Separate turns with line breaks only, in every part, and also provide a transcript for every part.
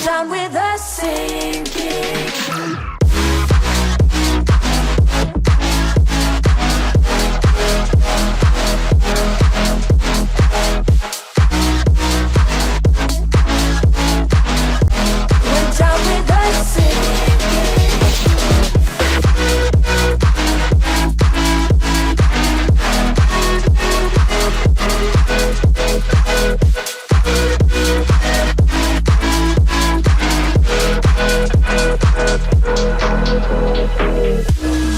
down with us sinking.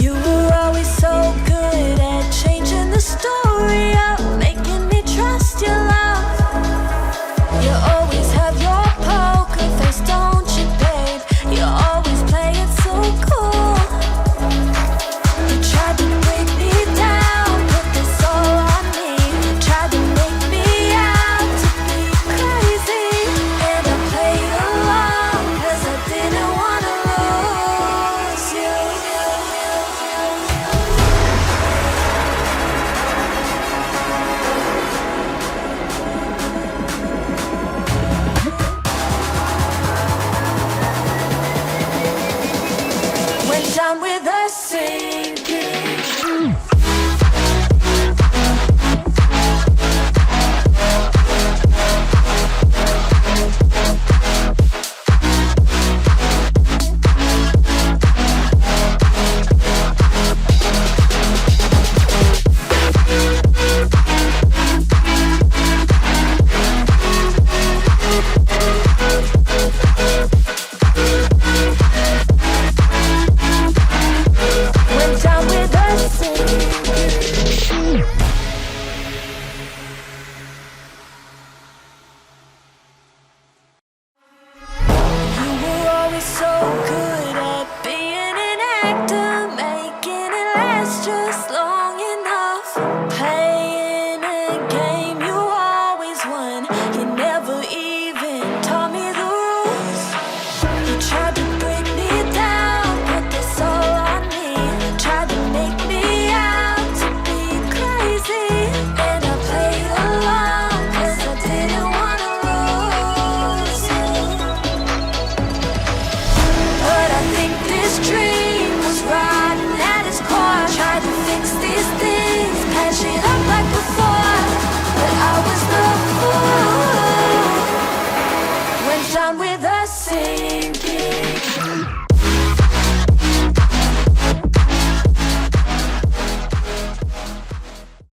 You were always so good at changing the story up, making me trust your love. You always have your poker face, don't you, babe? You always play it so cool. You tried to break me down, put this all on me. Tried to make me out to be crazy, and I played along 'cause I didn't wanna lose you. Went down with a sinking. Went down with a sinking. You were always so good at being an actor, making it last just long enough. Playing a game you always won. You never even taught me the rules. You tried to break me down, put this all on me. Tried to make me out to be crazy, and I played along 'cause I didn't wanna lose you. But I think this dream was rotten at its core. Tried to fix these things, patch it up like before, but I was the fool. Went down with a sinking.